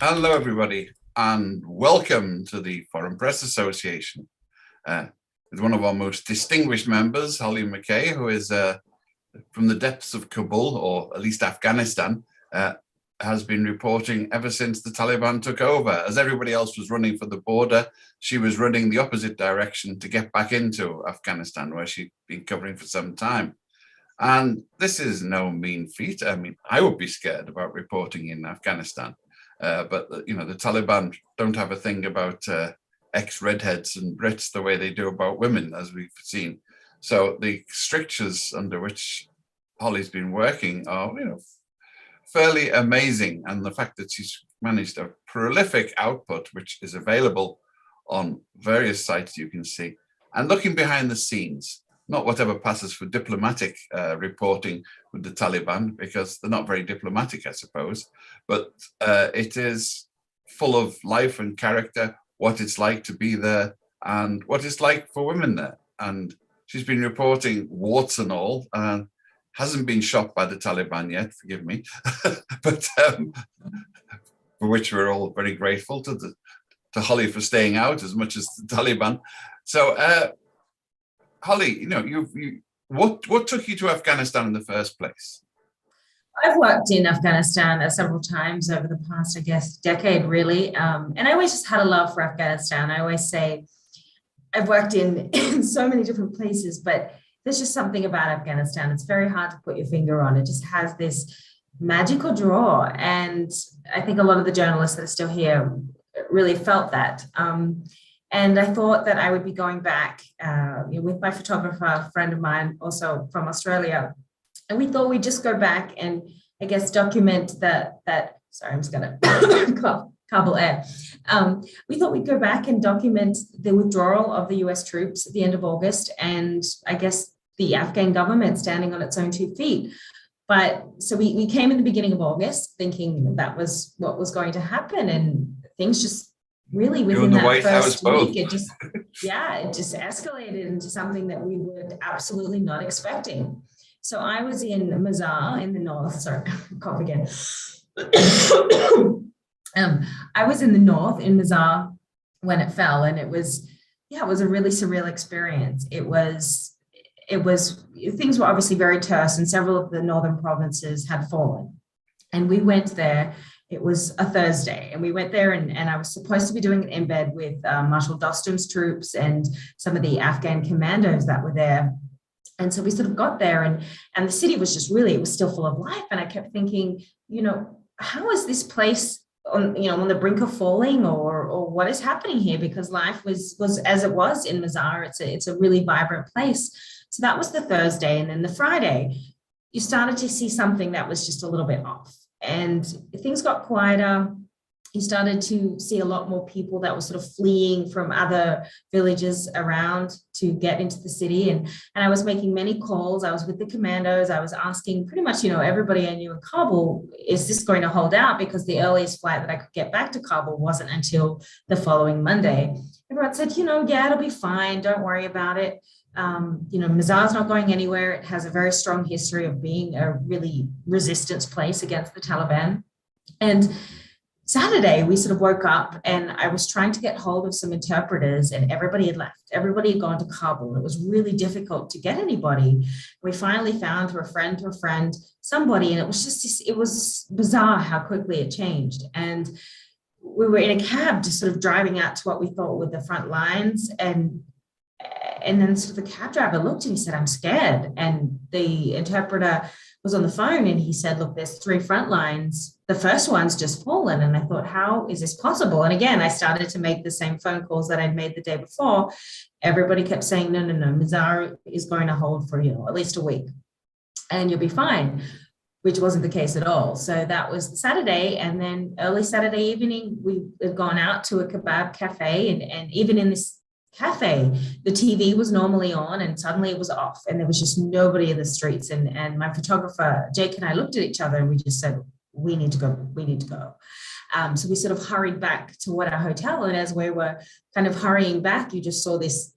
Hello, everybody, and welcome to the Foreign Press Association. With one of our most distinguished members, Hollie McKay, who is from the depths of Kabul, or at least Afghanistan, has been reporting ever since the Taliban took over. As everybody else was running for the border, she was running the opposite direction to get back into Afghanistan, where she'd been covering for some time. And this is no mean feat. I mean, I would be scared about reporting in Afghanistan. But the Taliban don't have a thing about ex-redheads and Brits the way they do about women, as we've seen. So the strictures under which Hollie's been working are, fairly amazing. And the fact that she's managed a prolific output, which is available on various sites you can see, and looking behind the scenes, not whatever passes for diplomatic reporting with the Taliban, because they're not very diplomatic, I suppose, but it is full of life and character, what it's like to be there and what it's like for women there. And she's been reporting warts and all, and hasn't been shot by the Taliban yet, forgive me, but for which we're all very grateful to Hollie for staying out as much as the Taliban. So, Hollie, what took you to Afghanistan in the first place? I've worked in Afghanistan several times over the past, I guess, decade, really. And I always just had a love for Afghanistan. I always say I've worked in so many different places, but there's just something about Afghanistan. It's very hard to put your finger on. It just has this magical draw. And I think a lot of the journalists that are still here really felt that. And I thought that I would be going back with my photographer, a friend of mine, also from Australia. And we thought we'd just go back and, I guess, document that sorry, I'm just going to Kabul air. We thought we'd go back and document the withdrawal of the US troops at the end of August, and I guess the Afghan government standing on its own 2 feet. But so we came in the beginning of August thinking that was what was going to happen, and things just really within that first week, it just escalated into something that we were absolutely not expecting. So I was in Mazar in the north. Sorry, cough again. I was in the north in Mazar when it fell, and it was a really surreal experience. It was things were obviously very terse, and several of the northern provinces had fallen, and we went there. It was a Thursday, and we went there, and I was supposed to be doing an embed with Marshal Dostum's troops and some of the Afghan commandos that were there. And so we sort of got there, and the city was just really, it was still full of life. And I kept thinking, how is this place on the brink of falling, or what is happening here? Because life was as it was in Mazar. It's a really vibrant place. So that was the Thursday. And then the Friday, you started to see something that was just a little bit off. And things got quieter. You started to see a lot more people that were sort of fleeing from other villages around to get into the city. And I was making many calls. I was with the commandos. I was asking pretty much, everybody I knew in Kabul, is this going to hold out? Because the earliest flight that I could get back to Kabul wasn't until the following Monday. Everyone said, yeah, it'll be fine. Don't worry about it. Mazar's not going anywhere. It has a very strong history of being a really resistance place against the Taliban. And Saturday, we sort of woke up, and I was trying to get hold of some interpreters, and everybody had left. Everybody had gone to Kabul. It was really difficult to get anybody. We finally found, through a friend, somebody, and it was bizarre how quickly it changed. And we were in a cab just sort of driving out to what we thought were the front lines, and then sort of the cab driver looked and he said, "I'm scared." And the interpreter was on the phone, and he said, "Look, there's 3 front lines. The first one's just fallen." And I thought, how is this possible? And again, I started to make the same phone calls that I'd made the day before. Everybody kept saying, no, Mazar is going to hold for, at least a week, and you'll be fine, which wasn't the case at all. So that was Saturday. And then early Saturday evening, we had gone out to a kebab cafe, and even in this cafe, the TV was normally on, and suddenly it was off, and there was just nobody in the streets. And my photographer, Jake, and I looked at each other, and we just said, we need to go. So we sort of hurried back to our hotel. And as we were kind of hurrying back, you just saw this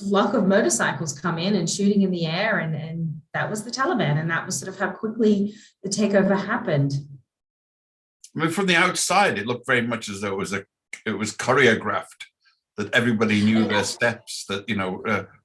flock of motorcycles come in and shooting in the air. And that was the Taliban. And that was sort of how quickly the takeover happened. I mean, from the outside, it looked very much as though it was choreographed, that everybody knew their steps, that,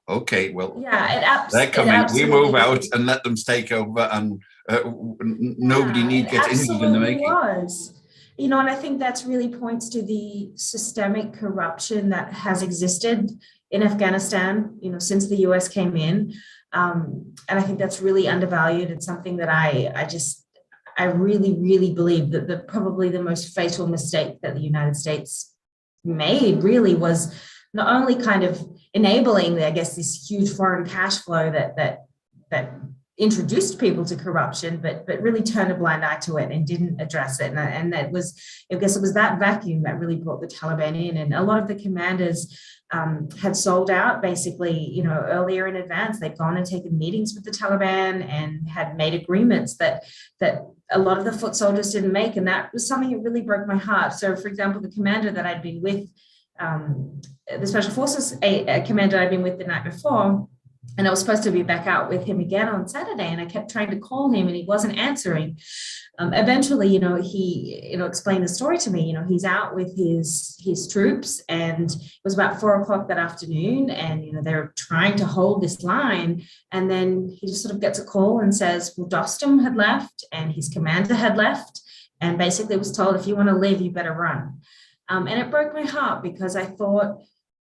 okay, well, Yeah, they're it coming, we move absolutely out and let them take over, and nobody yeah, it gets injured in the absolutely making. was. And I think that's really points to the systemic corruption that has existed in Afghanistan, since the US came in. And I think that's really undervalued. It's something that I really, really believe that probably the most fatal mistake that the United States made really was not only kind of enabling, I guess, this huge foreign cash flow that introduced people to corruption, but really turned a blind eye to it and didn't address it. And that was, I guess it was that vacuum that really brought the Taliban in. And a lot of the commanders had sold out basically, earlier in advance. They'd gone and taken meetings with the Taliban and had made agreements that a lot of the foot soldiers didn't make. And that was something that really broke my heart. So, for example, the commander that I'd been with, the Special Forces a commander I'd been with the night before, and I was supposed to be back out with him again on Saturday, and I kept trying to call him and he wasn't answering. Eventually, he, explained the story to me. He's out with his troops, and it was about 4 o'clock that afternoon, and, they're trying to hold this line. And then he just sort of gets a call and says, well, Dostum had left and his commander had left, and basically was told, if you want to live, you better run. And it broke my heart because I thought,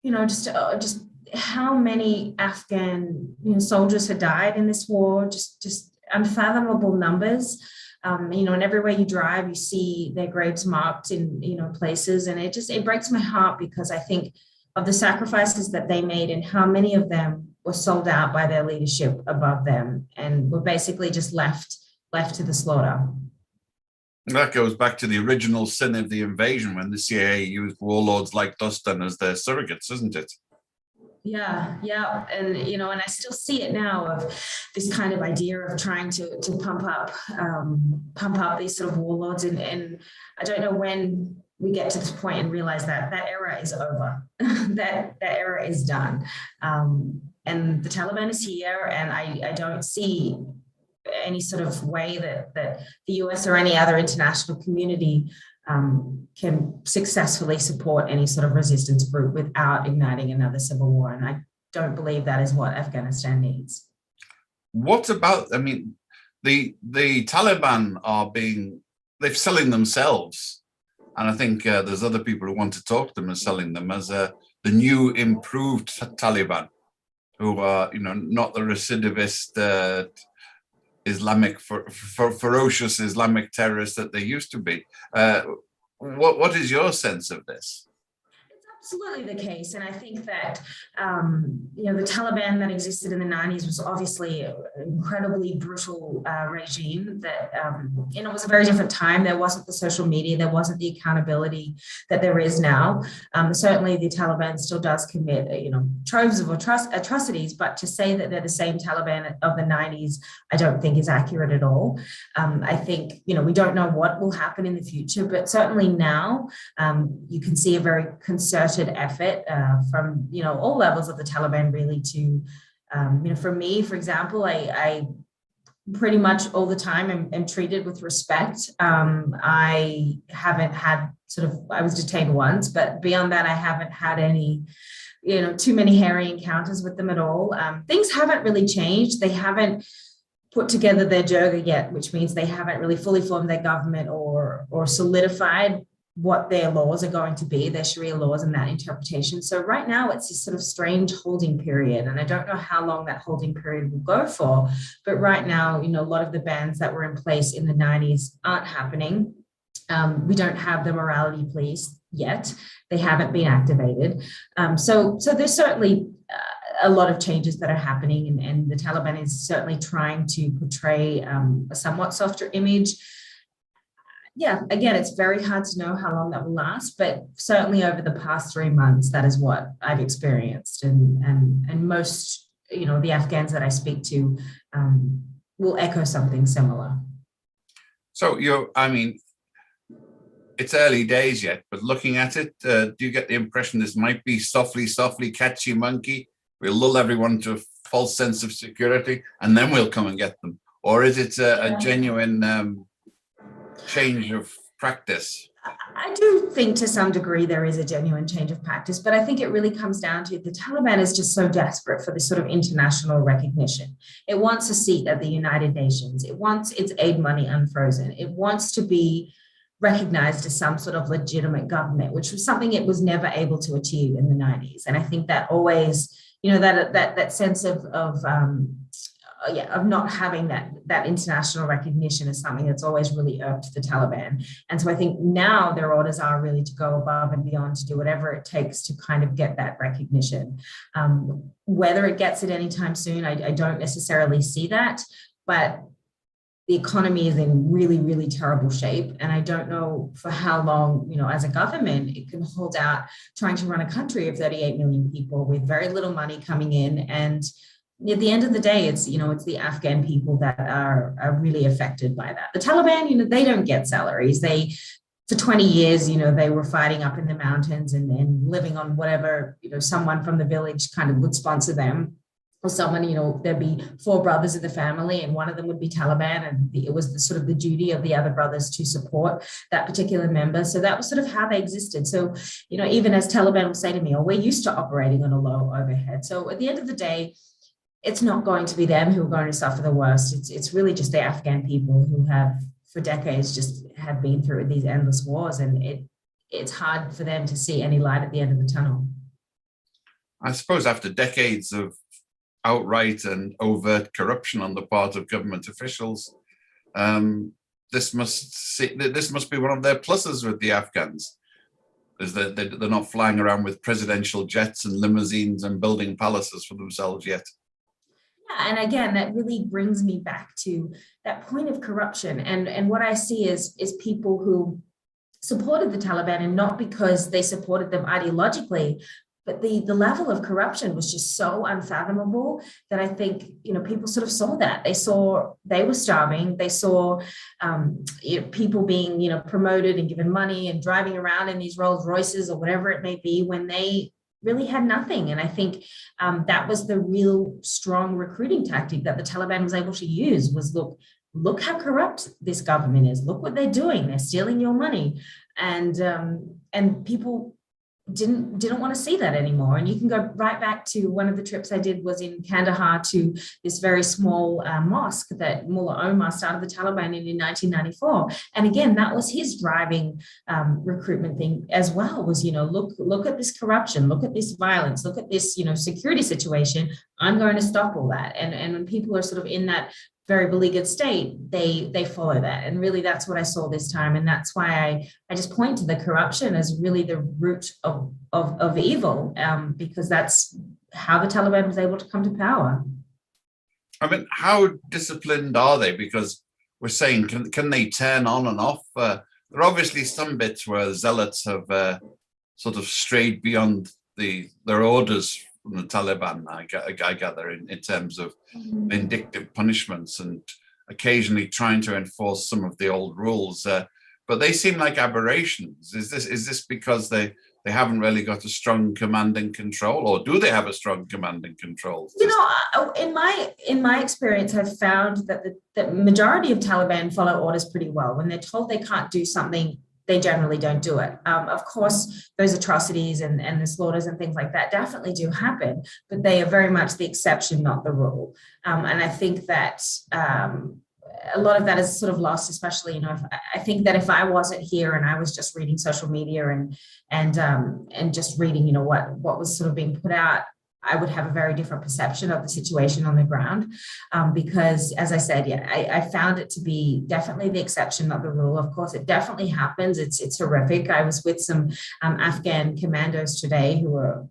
just how many Afghan soldiers had died in this war, just unfathomable numbers. And everywhere you drive, you see their graves marked in places, and it breaks my heart because I think of the sacrifices that they made and how many of them were sold out by their leadership above them and were basically just left to the slaughter. That goes back to the original sin of the invasion, when the CIA used warlords like Dostum as their surrogates, isn't it? Yeah. And, and I still see it now, of this kind of idea of trying to pump up these sort of warlords. And I don't know when we get to this point and realize that era is over, that era is done. And the Taliban is here, and I don't see any sort of way that the US or any other international community can successfully support any sort of resistance group without igniting another civil war. And I don't believe that is what Afghanistan needs. What about, the Taliban they're selling themselves. And I think there's other people who want to talk to them as selling them as the new improved Taliban, who are, not the recidivist Islamic, ferocious Islamic terrorists that they used to be. What is your sense of this? It's absolutely the case. And I think that, the Taliban that existed in the 90s was obviously an incredibly brutal regime that, it was a very different time. There wasn't the social media, there wasn't the accountability that there is now. Certainly the Taliban still does commit, troves of atrocities, but to say that they're the same Taliban of the 90s, I don't think is accurate at all. I think, we don't know what will happen in the future, but certainly now you can see a very concerted effort from all levels of the Taliban really to for me, for example, I pretty much all the time am treated with respect. I haven't had I was detained once, but beyond that I haven't had any too many hairy encounters with them at all. Things haven't really changed. They haven't put together their jirga yet, which means they haven't really fully formed their government or solidified what their laws are going to be, their Sharia laws and that interpretation. So right now it's this sort of strange holding period. And I don't know how long that holding period will go for, but right now, a lot of the bans that were in place in the 90s aren't happening. We don't have the morality police yet. They haven't been activated. So there's certainly a lot of changes that are happening, and the Taliban is certainly trying to portray a somewhat softer image. Yeah, again, it's very hard to know how long that will last, but certainly over the past 3 months, that is what I've experienced. And most, the Afghans that I speak to will echo something similar. So it's early days yet, but looking at it, do you get the impression this might be softly, catchy monkey? We'll lull everyone to a false sense of security, and then we'll come and get them? Or is it a genuine change of practice? I do think to some degree there is a genuine change of practice, but I think it really comes down to the Taliban is just so desperate for this sort of international recognition. It wants a seat at the United Nations. It wants its aid money unfrozen. It wants to be recognized as some sort of legitimate government, which was something it was never able to achieve in the 90s. And I think that always, that sense of not having that international recognition is something that's always really irked the Taliban. And so I think now their orders are really to go above and beyond, to do whatever it takes to kind of get that recognition. Whether it gets it anytime soon, I don't necessarily see that, but the economy is in really, really terrible shape. And I don't know for how long, as a government, it can hold out trying to run a country of 38 million people with very little money coming in. And at the end of the day, it's the Afghan people that are really affected by that. The Taliban, they don't get salaries. For 20 years, they were fighting up in the mountains and living on whatever, someone from the village kind of would sponsor them. Or someone, there'd be 4 brothers of the family and one of them would be Taliban, and it was the duty of the other brothers to support that particular member. So that was sort of how they existed. So, even as Taliban will say to me, oh, we're used to operating on a low overhead. So at the end of the day, it's not going to be them who are going to suffer the worst. It's really just the Afghan people who have, for decades, just have been through these endless wars, and it's hard for them to see any light at the end of the tunnel. I suppose after decades of outright and overt corruption on the part of government officials, this must be one of their pluses with the Afghans, is that they're not flying around with presidential jets and limousines and building palaces for themselves yet. Yeah, and again, that really brings me back to that point of corruption. And what I see is people who supported the Taliban, and not because they supported them ideologically, but the level of corruption was just so unfathomable that I think, people sort of saw that. They were starving. They saw people being, promoted and given money and driving around in these Rolls Royces or whatever it may be, when they really had nothing. And I think that was the real strong recruiting tactic that the Taliban was able to use, was look how corrupt this government is. Look what they're doing. They're stealing your money. And people didn't want to see that anymore. And you can go right back to one of the trips I did was in Kandahar, to this very small mosque that Mullah Omar started the Taliban in 1994. And again, that was his driving recruitment thing as well, was, look at this corruption, look at this violence, look at this, security situation. I'm going to stop all that. And when people are sort of in that very beleaguered state, they follow that. And really that's what I saw this time. And that's why I just point to the corruption as really the root of evil, because that's how the Taliban was able to come to power. I mean, how disciplined are they? Because we're saying, can they turn on and off? There are obviously some bits where zealots have sort of strayed beyond their orders from the Taliban, I gather, in terms of vindictive punishments and occasionally trying to enforce some of the old rules. But they seem like aberrations. Is this because they haven't really got a strong command and control, or do they have a strong command and control? In my experience, I've found that the majority of Taliban follow orders pretty well. When they're told they can't do something, they generally don't do it. Of course, those atrocities and the slaughters and things like that definitely do happen, but they are very much the exception, not the rule. And I think that a lot of that is sort of lost, especially, I think that if I wasn't here and I was just reading social media and just reading, what was sort of being put out, I would have a very different perception of the situation on the ground, because, as I said, I found it to be definitely the exception, not the rule. Of course, it definitely happens. It's horrific. I was with some Afghan commandos today who were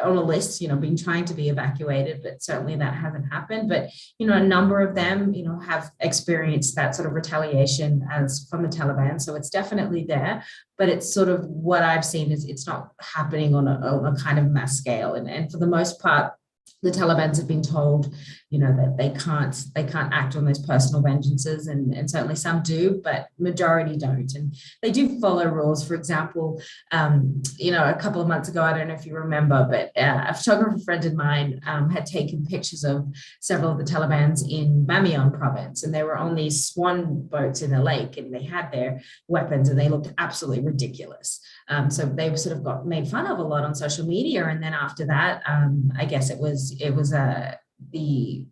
on a list, being trying to be evacuated, but certainly that hasn't happened. But, a number of them, have experienced that sort of retaliation as from the Taliban. So it's definitely there. But it's sort of what I've seen is it's not happening on a kind of mass scale. And for the most part, the Taliban's have been told, that they can't act on those personal vengeances, and certainly some do, but majority don't, and they do follow rules. For example, a couple of months ago, I don't know if you remember, but a photographer friend of mine had taken pictures of several of the Taliban's in Bamiyan province, and they were on these swan boats in a lake, and they had their weapons, and they looked absolutely ridiculous. So they sort of got made fun of a lot on social media, and then after that, I guess it was the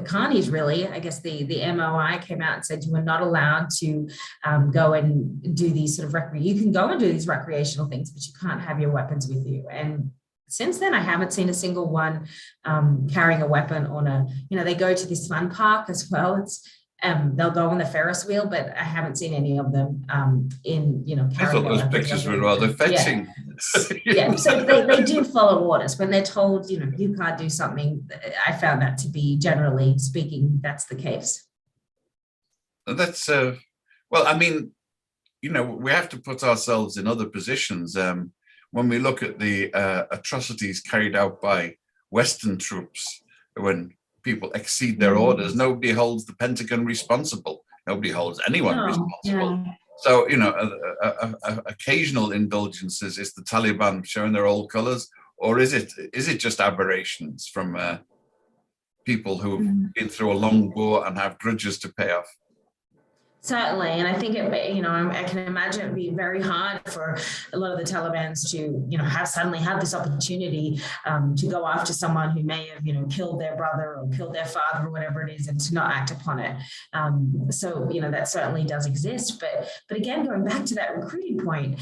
Carneys, really, I guess the MOI came out and said you were not allowed to go and do these sort of you can go and do these recreational things, but you can't have your weapons with you. And since then, I haven't seen a single one carrying a weapon on they go to this fun park as well. They'll go on the Ferris wheel, but I haven't seen any of them I thought those pictures were rather fetching. Yeah, so they do follow orders. When they're told, you can't do something, I found that to be, generally speaking, that's the case. That's, well, I mean, we have to put ourselves in other positions. When we look at the atrocities carried out by Western troops, when people exceed their orders, nobody holds the Pentagon responsible. Nobody holds anyone responsible. Yeah. So, occasional indulgences, is the Taliban showing their old colors, or is it just aberrations from people who've been through a long war and have grudges to pay off? Certainly, and I think I can imagine it'd be very hard for a lot of the Taliban's to, suddenly have this opportunity to go after someone who may have, killed their brother or killed their father or whatever it is, and to not act upon it. So that certainly does exist. But again, going back to that recruiting point,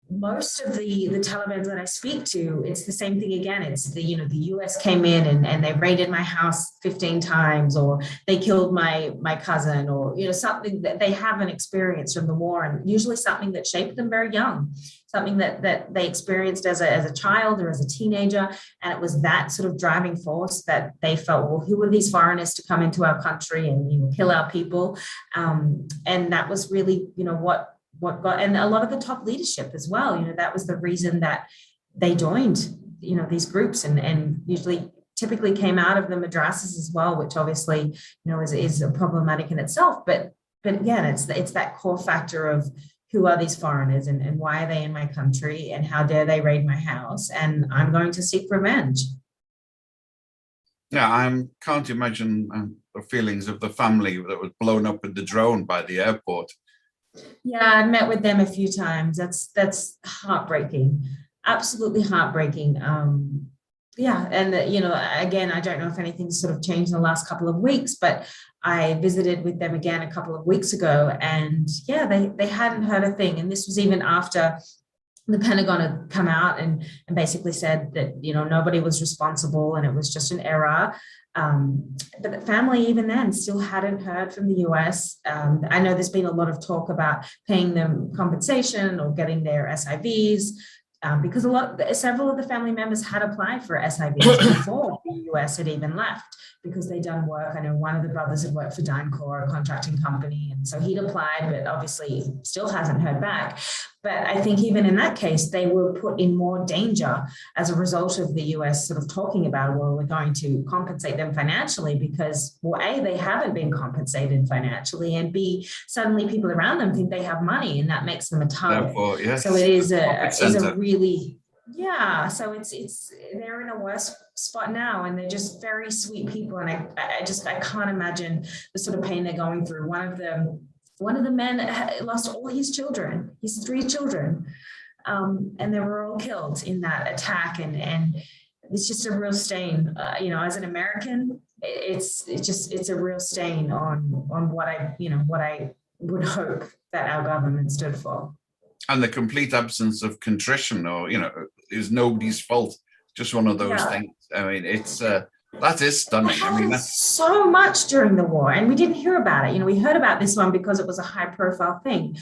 most of the Taliban that I speak to, it's the same thing again. It's the US came in and they raided my house 15 times, or they killed my cousin, or something that they haven't experienced from the war, and usually something that shaped them very young, something that they experienced as a child or as a teenager. And it was that sort of driving force that they felt, well, who are these foreigners to come into our country and kill our people? And that was really what got, and a lot of the top leadership as well, that was the reason that they joined, these groups, and typically came out of the madrasas as well, which obviously, is problematic in itself. But again, it's that core factor of who are these foreigners and why are they in my country and how dare they raid my house, and I'm going to seek revenge. Yeah, I can't imagine the feelings of the family that was blown up with the drone by the airport. Yeah, I met with them a few times. That's heartbreaking, absolutely heartbreaking. Yeah, and again, I don't know if anything's sort of changed in the last couple of weeks, but I visited with them again a couple of weeks ago, and yeah, they hadn't heard a thing. And this was even after the Pentagon had come out and basically said that nobody was responsible and it was just an error. But the family, even then, still hadn't heard from the US. I know there's been a lot of talk about paying them compensation or getting their SIVs, because several of the family members had applied for SIVs before the US had even left, because they'd done work. I know one of the brothers had worked for DynCorp, a contracting company, and so he'd applied, but obviously still hasn't heard back. But I think even in that case, they were put in more danger as a result of the US sort of talking about, well, we're going to compensate them financially, because, well, A, they haven't been compensated financially, and B, suddenly people around them think they have money, and that makes them a target. Yes, so it is a really, yeah, so it's they're in a worse spot now, and they're just very sweet people, and I can't imagine the sort of pain they're going through. One of the men lost all his children, his 3 children, and they were all killed in that attack. And it's just a real stain, as an American, it's a real stain on what I would hope that our government stood for. And the complete absence of contrition, or, is nobody's fault. Just one of those things. I mean, it's that is stunning. I mean, that's so much during the war, and we didn't hear about it. We heard about this one because it was a high-profile thing.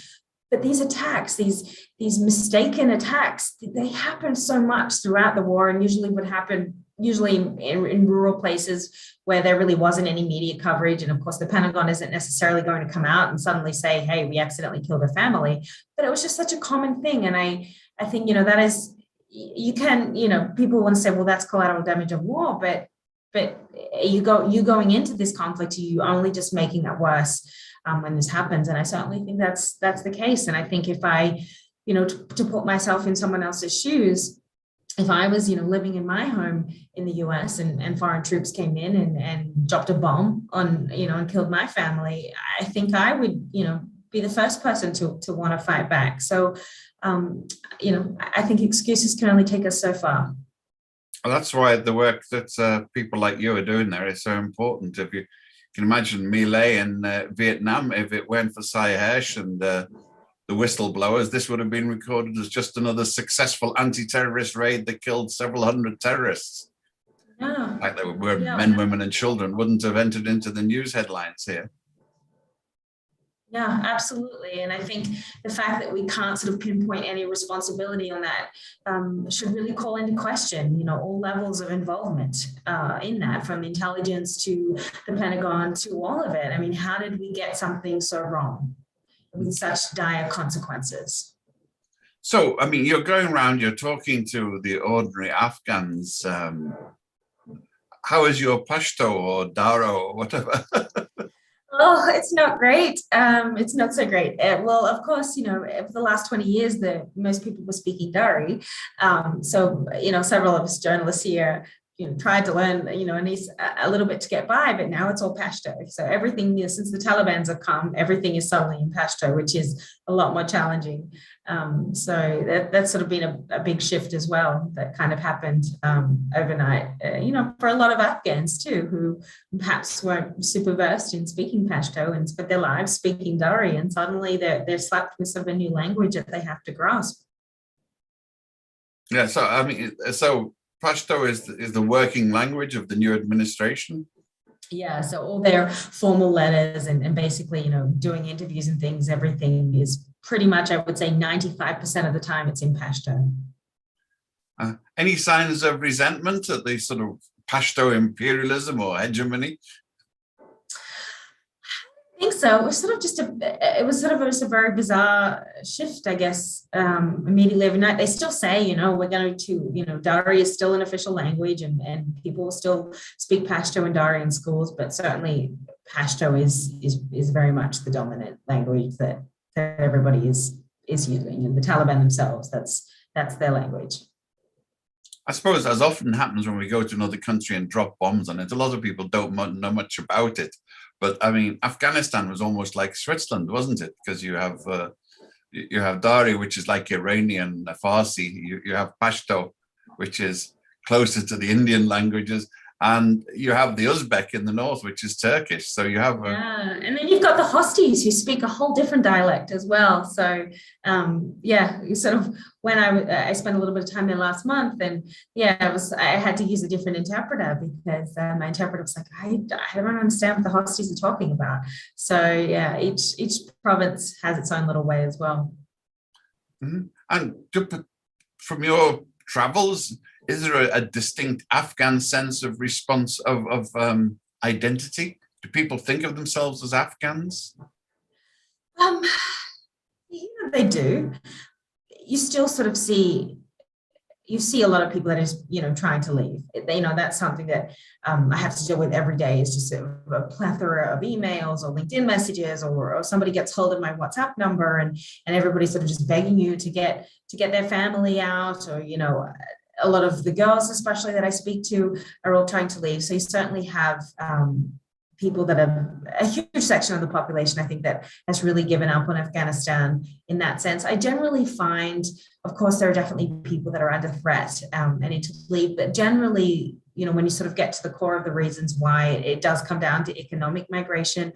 But these attacks, these mistaken attacks, they happened so much throughout the war, and usually would happen in rural places where there really wasn't any media coverage. And of course, the Pentagon isn't necessarily going to come out and suddenly say, hey, we accidentally killed a family. But it was just such a common thing. And I think, that is, you can, people want to say, well, that's collateral damage of war, but you going into this conflict, you only just making it worse when this happens. And I certainly think that's the case. And I think if I, to put myself in someone else's shoes, if I was, living in my home in the US and foreign troops came in and dropped a bomb on, and killed my family, I think I would, be the first person to want to fight back. So, I think excuses can only take us so far. Well, that's why the work that people like you are doing there is so important. If you can imagine My Lai in Vietnam, if it weren't for Sy Hersh and the whistleblowers, this would have been recorded as just another successful anti-terrorist raid that killed several hundred terrorists. Yeah. Like they were men, women, and children, wouldn't have entered into the news headlines here. Yeah, absolutely. And I think the fact that we can't sort of pinpoint any responsibility on that should really call into question, all levels of involvement in that, from intelligence to the Pentagon to all of it. I mean, how did we get something so wrong with such dire consequences? So, I mean, you're going around, you're talking to the ordinary Afghans. How is your Pashto or Daro or whatever? Oh, it's not great. It's not so great. Well, of course, for the last 20 years, most people were speaking Dari. So, several of us journalists here, tried to learn, at least a little bit to get by, but now it's all Pashto. So everything, since the Taliban's have come, everything is suddenly in Pashto, which is a lot more challenging. So that's sort of been a big shift as well that kind of happened overnight, for a lot of Afghans too, who perhaps weren't super versed in speaking Pashto and spent their lives speaking Dari, and suddenly they're slapped with sort of a new language that they have to grasp. Yeah, so I mean, Pashto is the working language of the new administration. Yeah, so all their formal letters and basically, doing interviews and things, everything is pretty much, I would say 95% of the time it's in Pashto. Any signs of resentment at the sort of Pashto imperialism or hegemony? I think so. It was sort of just a very bizarre shift, I guess. Immediately overnight, they still say, we're going to, Dari is still an official language, and people still speak Pashto and Dari in schools, but certainly Pashto is very much the dominant language that everybody is using, and the Taliban themselves, that's their language. I suppose, as often happens when we go to another country and drop bombs on it, a lot of people don't know much about it. But I mean, Afghanistan was almost like Switzerland, wasn't it? Because you have Dari, which is like Iranian Farsi. You have Pashto, which is closer to the Indian languages, and you have the Uzbek in the north, which is Turkish. So you have and then you've got the Hostis who speak a whole different dialect as well. So you sort of, when I spent a little bit of time there last month, and I had to use a different interpreter because my interpreter was like, I don't understand what the Hostis are talking about. So each province has its own little way as well. Mm-hmm. And from your travels, is there a distinct Afghan sense of response of identity? Do people think of themselves as Afghans? They do. You still sort of see a lot of people that is, trying to leave. That's something that I have to deal with every day. Is just a plethora of emails or LinkedIn messages, or somebody gets hold of my WhatsApp number and everybody's sort of just begging you to get their family out, or, a lot of the girls, especially that I speak to, are all trying to leave. So you certainly have people that are a huge section of the population, I think, that has really given up on Afghanistan in that sense. I generally find, of course, there are definitely people that are under threat and need to leave, but generally, when you sort of get to the core of the reasons why, it does come down to economic migration.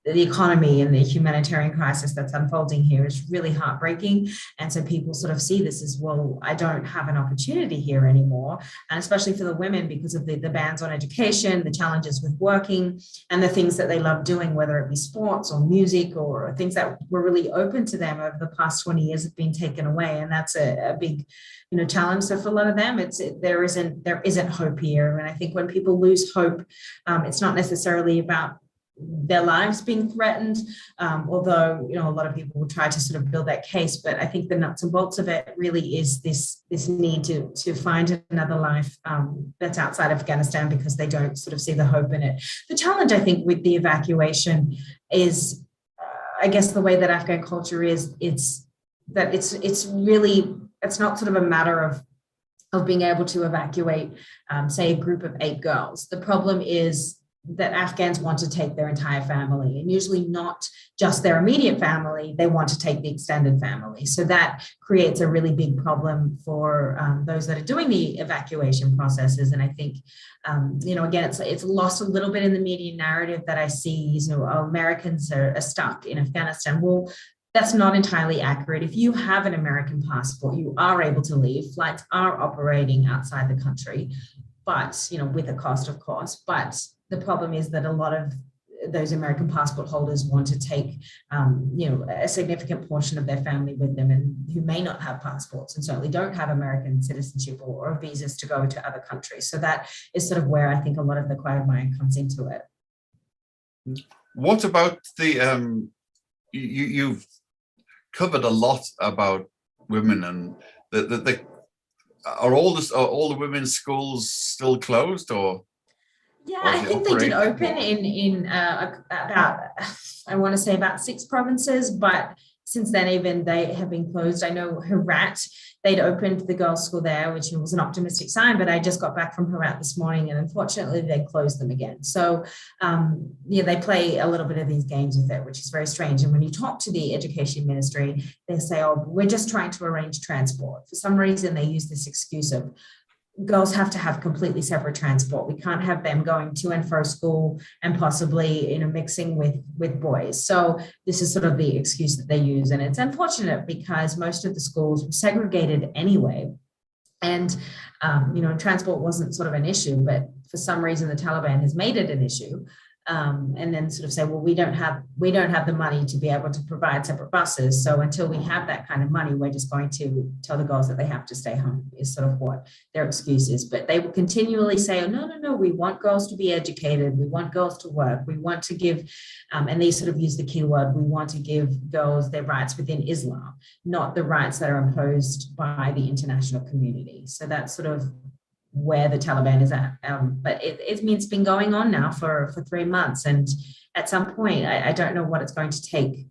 The economy and the humanitarian crisis that's unfolding here is really heartbreaking. And so people sort of see this as, well, I don't have an opportunity here anymore. And especially for the women, because of the bans on education, the challenges with working, and the things that they love doing, whether it be sports or music or things that were really open to them over the past 20 years have been taken away. And that's a big, challenge. So for a lot of them, there isn't hope here. And I think when people lose hope, it's not necessarily about their lives being threatened, although, a lot of people will try to sort of build that case. But I think the nuts and bolts of it really is this need to find another life that's outside Afghanistan, because they don't sort of see the hope in it. The challenge, I think, with the evacuation is, I guess, the way that Afghan culture is, it's not sort of a matter of being able to evacuate, say, a group of 8 girls. The problem is that Afghans want to take their entire family, and usually not just their immediate family. They want to take the extended family. So that creates a really big problem for those that are doing the evacuation processes. And I think, again, it's lost a little bit in the media narrative that I see, Americans are stuck in Afghanistan. Well, that's not entirely accurate. If you have an American passport, you are able to leave. Flights are operating outside the country, but, with a cost, of course. But the problem is that a lot of those American passport holders want to take, a significant portion of their family with them, and who may not have passports and certainly don't have American citizenship or visas to go to other countries. So that is sort of where I think a lot of the quagmire comes into it. What about the, you've covered a lot about women, and are all the women's schools still closed, or? Yeah, I think they did open in about, I want to say, about 6 provinces, but since then even they have been closed. I know Herat, they'd opened the girls' school there, which was an optimistic sign, but I just got back from Herat this morning, and unfortunately they closed them again. So they play a little bit of these games with it, which is very strange. And when you talk to the education ministry, they say, oh, we're just trying to arrange transport. For some reason, they use this excuse of, girls have to have completely separate transport. We can't have them going to and fro school and possibly, mixing with boys. So this is sort of the excuse that they use. And it's unfortunate because most of the schools were segregated anyway. And, transport wasn't sort of an issue, but for some reason the Taliban has made it an issue. And then sort of say, well, we don't have the money to be able to provide separate buses. So until we have that kind of money, we're just going to tell the girls that they have to stay home, is sort of what their excuse is. But they will continually say, oh, no, we want girls to be educated. We want girls to work. We want to give, and they sort of use the keyword, we want to give girls their rights within Islam, not the rights that are imposed by the international community. So that's sort of where the Taliban is at. But it's been going on now for 3 months. And at some point, I don't know what it's going to take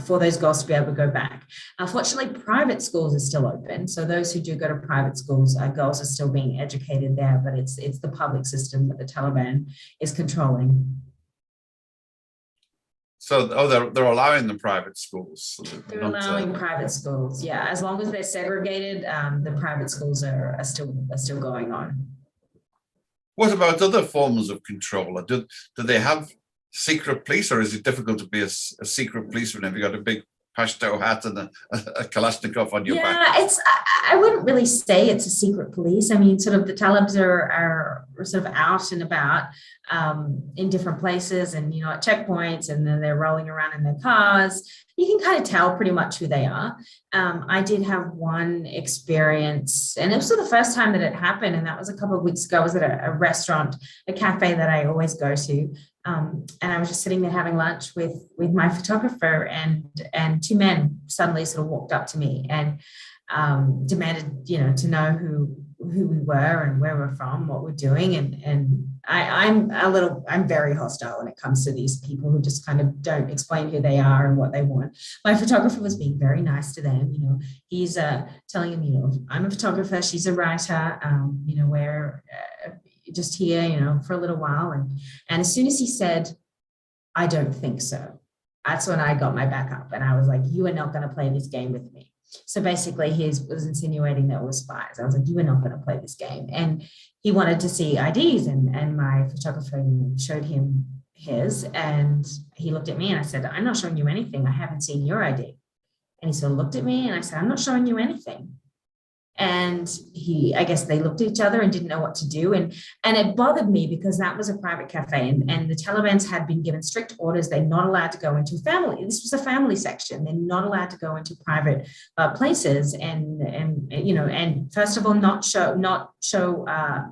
for those girls to be able to go back. Unfortunately, private schools are still open. So those who do go to private schools, girls are still being educated there, but it's the public system that the Taliban is controlling. So, they're allowing the private schools. So they're allowing private schools, yeah. As long as they're segregated, the private schools are still going on. What about other forms of control? Do they have secret police, or is it difficult to be a secret policeman if you got a big Pashto hat and a Kalashnikov on your back? Yeah, I wouldn't really say it's a secret police. I mean, sort of the Talibs are sort of out and about in different places, and at checkpoints, and then they're rolling around in their cars. You can kind of tell pretty much who they are. I did have one experience, and it was the first time that it happened, and that was a couple of weeks ago. I was at a restaurant, a cafe that I always go to. And I was just sitting there having lunch with my photographer, and 2 men suddenly sort of walked up to me and demanded, to know who we were and where we're from, what we're doing. And I'm very hostile when it comes to these people who just kind of don't explain who they are and what they want. My photographer was being very nice to them. He's telling them, I'm a photographer, she's a writer, we're just here, for a little while. And as soon as he said, I don't think so, that's when I got my back up, and I was like, you are not going to play this game with me. So basically he was insinuating that we're spies. I was like, you are not going to play this game. And he wanted to see IDs, and my photographer showed him his, and he looked at me, and I said, I'm not showing you anything. I haven't seen your ID. And he sort of looked at me, and I said, I'm not showing you anything. And I guess they looked at each other and didn't know what to do. And it bothered me because that was a private cafe, and the Taliban had been given strict orders. They're not allowed to go into a family. This was a family section. They're not allowed to go into private places and first of all, not show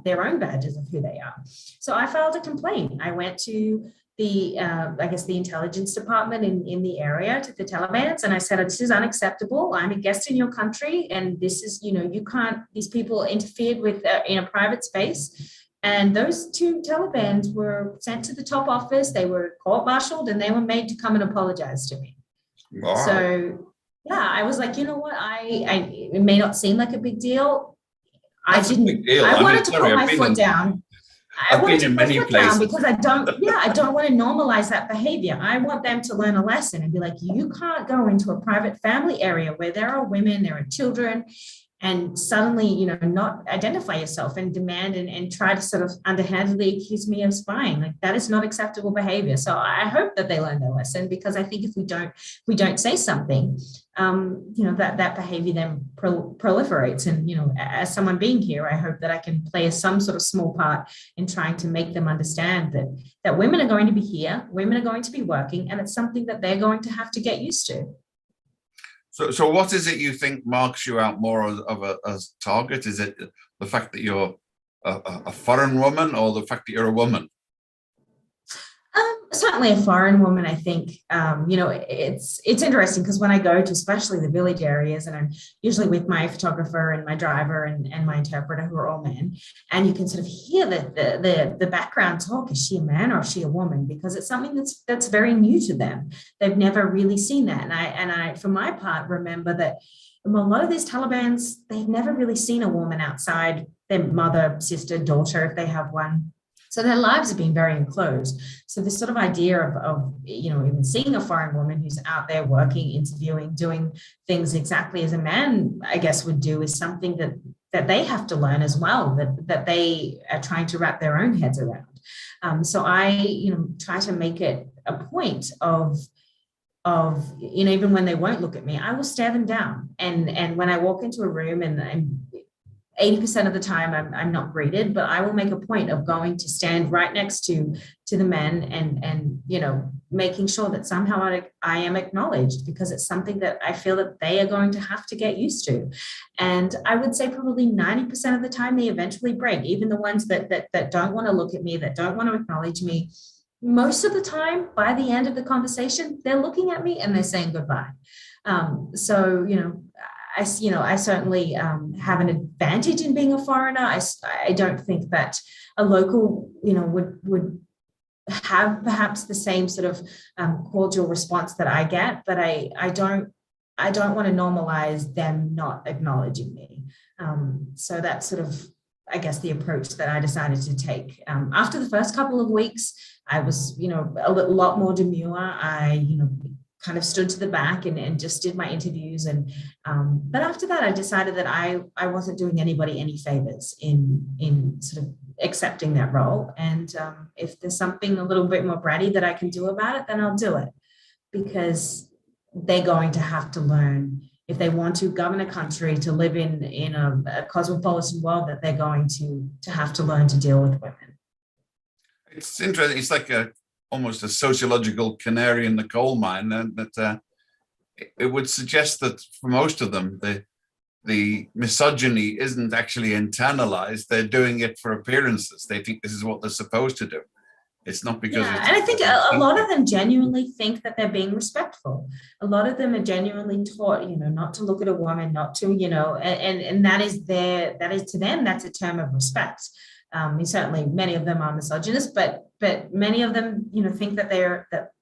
their own badges of who they are. So I filed a complaint. I went to I guess the intelligence department in the area, to the Taliban, and I said, this is unacceptable. I'm a guest in your country, and this is, you can't, these people interfered with in a private space. And those two Talibans were sent to the top office. They were court-martialed, and they were made to come and apologize to me. Wow. So yeah, I was like, you know what? It may not seem like a big deal. That's a big deal. I wanted to put my foot down. I wanted to put my foot down because I don't want to normalize that behavior. I want them to learn a lesson and be like, you can't go into a private family area where there are women, there are children, and suddenly, not identify yourself and demand and try to sort of underhandedly accuse me of spying. Like, that is not acceptable behavior. So I hope that they learn their lesson, because I think if we don't say something, that behavior then proliferates. And, as someone being here, I hope that I can play some sort of small part in trying to make them understand that women are going to be here, women are going to be working, and it's something that they're going to have to get used to. So what is it you think marks you out more of a target? Is it the fact that you're a foreign woman, or the fact that you're a woman? Certainly a foreign woman, I think. It's interesting because when I go to especially the village areas, and I'm usually with my photographer and my driver and my interpreter, who are all men, and you can sort of hear the background talk. Is she a man or is she a woman? Because it's something that's very new to them. They've never really seen that. And I for my part, remember that a lot of these Talibans, they've never really seen a woman outside their mother, sister, daughter, if they have one. So their lives have been very enclosed. So this sort of idea of even seeing a foreign woman who's out there working, interviewing, doing things exactly as a man, I guess, would do, is something that they have to learn as well, that they are trying to wrap their own heads around. So I, try to make it a point of even when they won't look at me, I will stare them down. And when I walk into a room and 80% of the time I'm not greeted, but I will make a point of going to stand right next to the men and making sure that somehow I am acknowledged, because it's something that I feel that they are going to have to get used to. And I would say probably 90% of the time they eventually break, even the ones that don't want to look at me, that don't want to acknowledge me. Most of the time, by the end of the conversation, they're looking at me and they're saying goodbye. I certainly have an advantage in being a foreigner. I don't think that a local, would have perhaps the same sort of cordial response that I get, but I don't want to normalize them not acknowledging me. So that's sort of, I guess, the approach that I decided to take. After the first couple of weeks, I was, a lot more demure. I, kind of stood to the back and just did my interviews. But after that, I decided that I wasn't doing anybody any favors in sort of accepting that role. And if there's something a little bit more bratty that I can do about it, then I'll do it, because they're going to have to learn, if they want to govern a country, to live in a cosmopolitan world, that they're going to have to learn to deal with women. It's interesting. It's like almost a sociological canary in the coal mine, and that it would suggest that for most of them, the misogyny isn't actually internalized. They're doing it for appearances. They think this is what they're supposed to do. It's not because. Yeah, and I think a lot of them genuinely think that they're being respectful. A lot of them are genuinely taught, not to look at a woman, not to, and that is to them, that's a term of respect. Certainly many of them are misogynist, but many of them, think that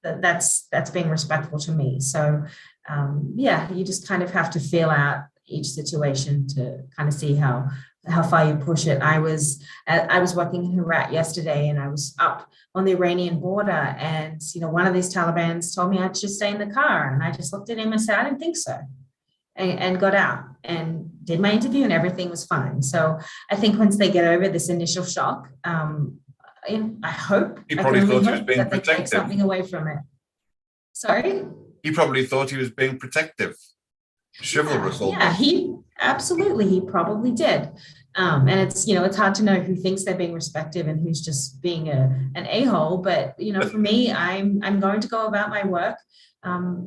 that's being respectful to me. So you just kind of have to feel out each situation to kind of see how far you push it. I was working in Herat yesterday, and I was up on the Iranian border, and one of these Talibans told me I should stay in the car, and I just looked at him and said, I didn't think so. And got out and did my interview, and everything was fine. So I think once they get over this initial shock, I hope he probably thought he was being protective. Take something away from it. Sorry? He probably thought he was being protective, chivalrous. Yeah, he probably did. And it's hard to know who thinks they're being respectful and who's just being an a-hole. But for me, I'm going to go about my work.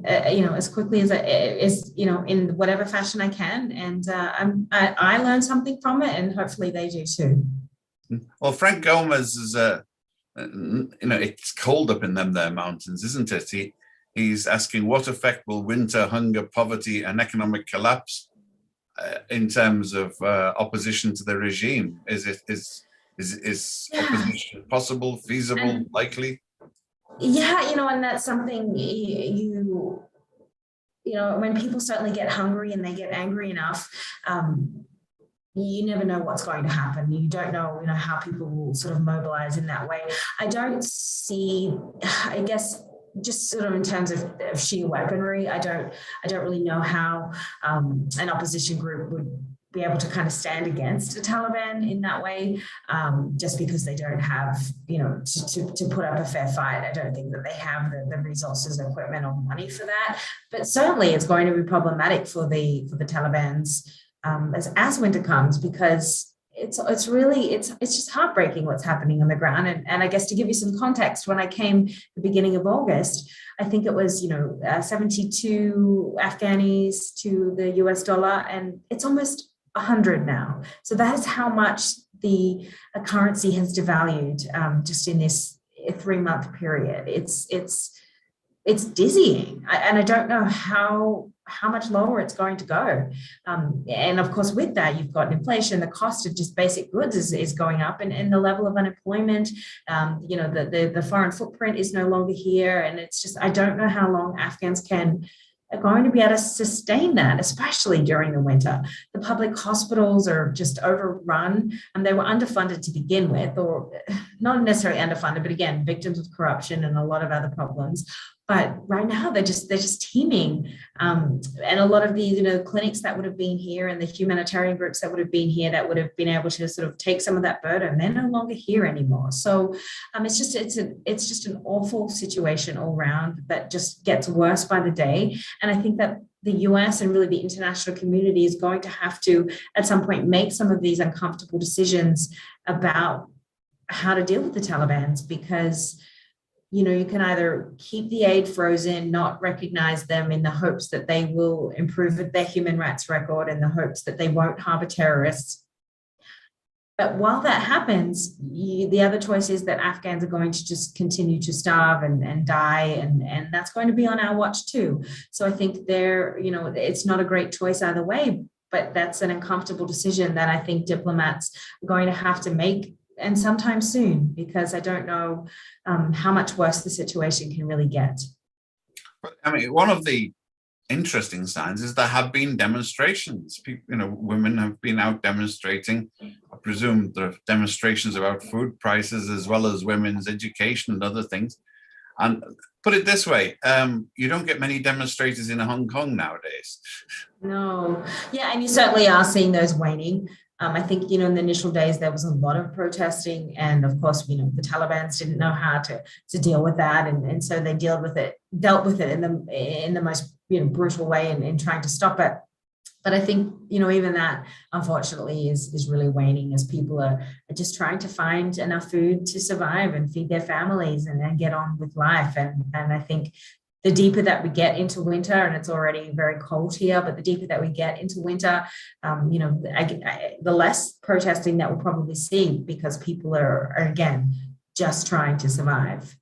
As quickly as in whatever fashion I can, and I learn something from it, and hopefully they do too. Well, Frank Gomez it's cold up in them there mountains, isn't it? He's asking, what effect will winter, hunger, poverty, and economic collapse in terms of opposition to the regime? Is opposition possible, feasible, likely? Yeah, and that's something when people certainly get hungry and they get angry enough, you never know what's going to happen. You don't know, how people will sort of mobilize in that way. I don't see, I guess, just sort of in terms of sheer weaponry, I don't really know how an opposition group would be able to kind of stand against the Taliban in that way, just because they don't have, to put up a fair fight. I don't think that they have the resources, equipment, or money for that. But certainly, it's going to be problematic for the Taliban's as winter comes, because it's just heartbreaking what's happening on the ground. And I guess to give you some context, when I came the beginning of August, I think it was 72 Afghanis to the US dollar, and it's almost 100 now. So that is how much the currency has devalued just in this 3-month period. It's dizzying, and I don't know how much lower it's going to go. And of course, with that, you've got inflation. The cost of just basic goods is going up, and the level of unemployment. The foreign footprint is no longer here, and it's just, I don't know how long Afghans are going to be able to sustain that, especially during the winter. The public hospitals are just overrun, and they were underfunded to begin with, or not necessarily underfunded, but again, victims of corruption and a lot of other problems. But right now they're just teeming, and a lot of the clinics that would have been here and the humanitarian groups that would have been here that would have been able to sort of take some of that burden, they're no longer here anymore. So it's just an awful situation all around that just gets worse by the day. And I think that the US and really the international community is going to have to at some point make some of these uncomfortable decisions about how to deal with the Taliban, because you can either keep the aid frozen, not recognize them in the hopes that they will improve their human rights record, in the hopes that they won't harbor terrorists. But while that happens, the other choice is that Afghans are going to just continue to starve and die, and that's going to be on our watch too. So I think it's not a great choice either way, but that's an uncomfortable decision that I think diplomats are going to have to make, and sometime soon, because I don't know how much worse the situation can really get. I mean, one of the interesting signs is there have been demonstrations. Women have been out demonstrating. I presume there are demonstrations about food prices as well as women's education and other things. And put it this way, you don't get many demonstrators in Hong Kong nowadays. No. Yeah, and you certainly are seeing those waning. I think, in the initial days, there was a lot of protesting. And of course, the Taliban didn't know how to deal with that. And so they dealt with it in the most, brutal way in trying to stop it. But I think, even that, unfortunately, is really waning as people are just trying to find enough food to survive and feed their families and get on with life. And I think the deeper that we get into winter, and it's already very cold here, but the deeper that we get into winter, the less protesting that we'll probably see, because people are again, just trying to survive.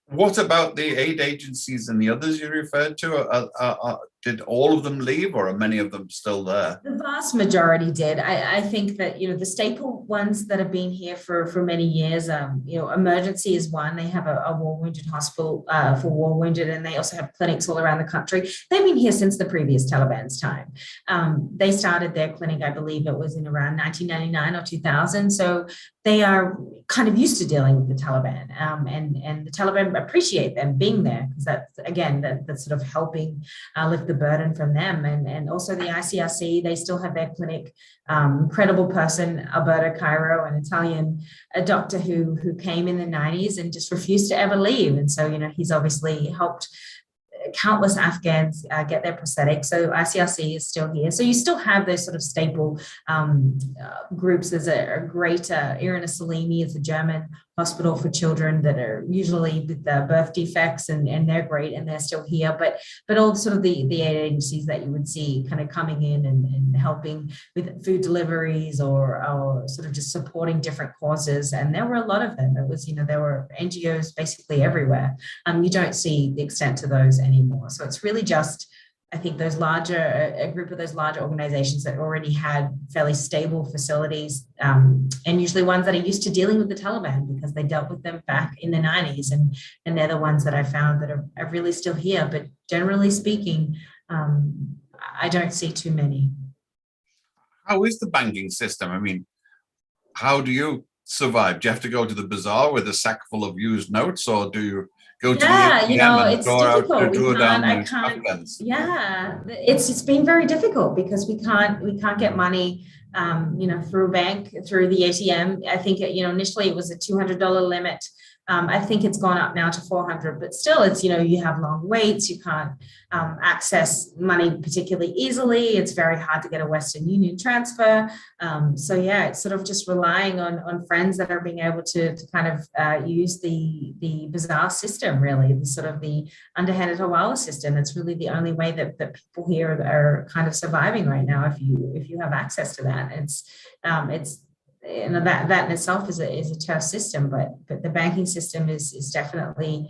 What about the aid agencies and the others you referred to? Did all of them leave, or are many of them still there? The vast majority did. I think that, the staple ones that have been here for many years, Emergency is one. They have a war wounded hospital for war wounded, and they also have clinics all around the country. They've been here since the previous Taliban's time. They started their clinic, I believe it was in around 1999 or 2000. So they are kind of used to dealing with the Taliban, and the Taliban appreciate them being there, because that's sort of helping lift the burden from them. And also the ICRC, they still have their clinic. Incredible person, Alberto Cairo, an Italian doctor who came in the 90s and just refused to ever leave. And so, he's obviously helped countless Afghans get their prosthetics. So ICRC is still here. So you still have those sort of staple groups. There's a great Irina Salimi is a German hospital for children that are usually with birth defects, and they're great, and they're still here. But all sort of the aid agencies that you would see kind of coming in and helping with food deliveries or sort of just supporting different causes. And there were a lot of them. It was, there were NGOs basically everywhere. You don't see the extent to those anymore. So it's really just, I think, a group of those larger organizations that already had fairly stable facilities, and usually ones that are used to dealing with the Taliban because they dealt with them back in the 90s. And they're the ones that I found that are really still here. But generally speaking, I don't see too many. How is the banking system? I mean, how do you survive? Do you have to go to the bazaar with a sack full of used notes, or do you go to the ATM and it's difficult. It's been very difficult because we can't get money, through a bank, through the ATM. I think, initially it was a $200 limit. I think it's gone up now to 400, but still it's, you have long waits. You can't access money particularly easily. It's very hard to get a Western Union transfer. It's sort of just relying on friends that are being able to kind of use the bazaar system, really, the sort of the underhanded hawala system. It's really the only way that people here are kind of surviving right now if you have access to that. It's that in itself is a tough system, but the banking system is definitely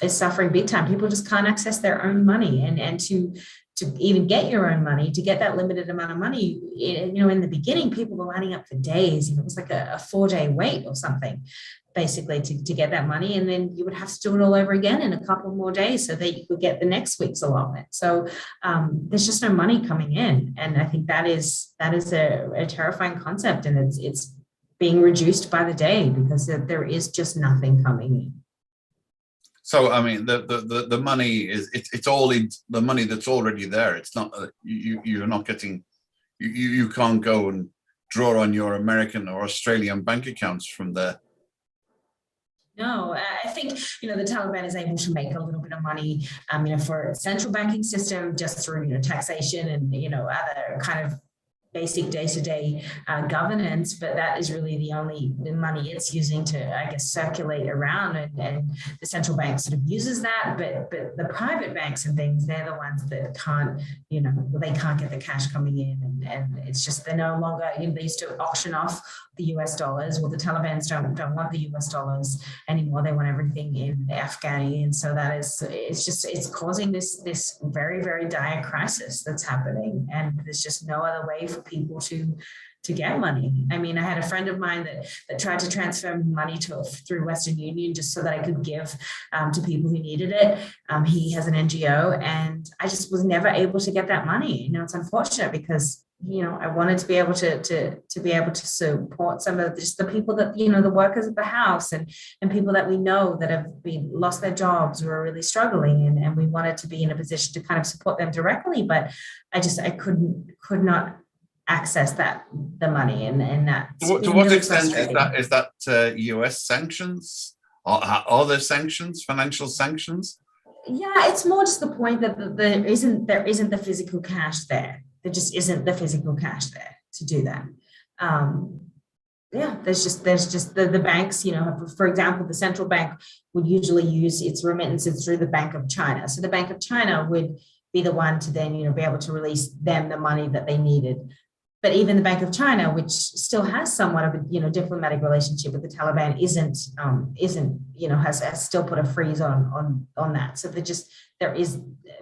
is suffering big time. People just can't access their own money, and to even get your own money, to get that limited amount of money, in the beginning, people were lining up for days. It was like a 4-day wait or something, basically, to get that money. And then you would have to do it all over again in a couple more days so that you could get the next week's allotment. So there's just no money coming in. And I think that is a terrifying concept. And it's being reduced by the day because there is just nothing coming in. So, I mean, the money it's all in the money that's already there. It's not, you're not getting, you can't go and draw on your American or Australian bank accounts from there. No, I think, the Taliban is able to make a little bit of money, for central banking system just through, taxation and, other kind of basic day-to-day governance, but that is really the money it's using to, I guess, circulate around, and the central bank sort of uses that, but the private banks and things, they're the ones that can't, they can't get the cash coming in, and it's just, they're no longer, they used to auction off the US dollars. Well, the Taliban don't want the US dollars anymore. They want everything in Afghani, and so it's causing this very, very dire crisis that's happening, and there's just no other way for people to get money. I mean, I had a friend of mine that tried to transfer money through Western Union just so that I could give to people who needed it. He has an NGO, and I just was never able to get that money. It's unfortunate because I wanted to be able to support some of just the people that, the workers at the house and people that we know that have lost their jobs or are really struggling. And we wanted to be in a position to kind of support them directly, but I could not access the money and that. To what extent is that US sanctions or other sanctions, financial sanctions? Yeah, it's more just the point that there isn't the physical cash there. There just isn't the physical cash there to do that. There's just the banks, for example, the central bank would usually use its remittances through the Bank of China. So the Bank of China would be the one to then, be able to release them the money that they needed. But even the Bank of China, which still has somewhat of a diplomatic relationship with the Taliban, has still put a freeze on that. So there is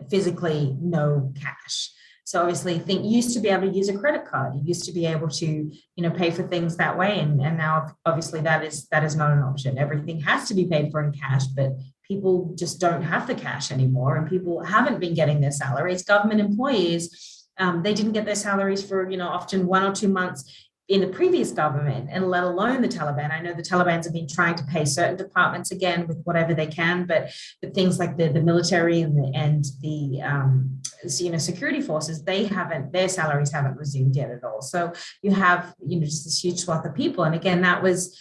physically no cash. So obviously, you used to be able to use a credit card. You used to be able to, pay for things that way, and now obviously that is not an option. Everything has to be paid for in cash, but people just don't have the cash anymore, and people haven't been getting their salaries. Government employees. They didn't get their salaries for, often 1 or 2 months in the previous government, and let alone the Taliban. I know the Taliban have been trying to pay certain departments again with whatever they can, but things like the military and the security forces, their salaries haven't resumed yet at all. So you have, just this huge swath of people. And again, that was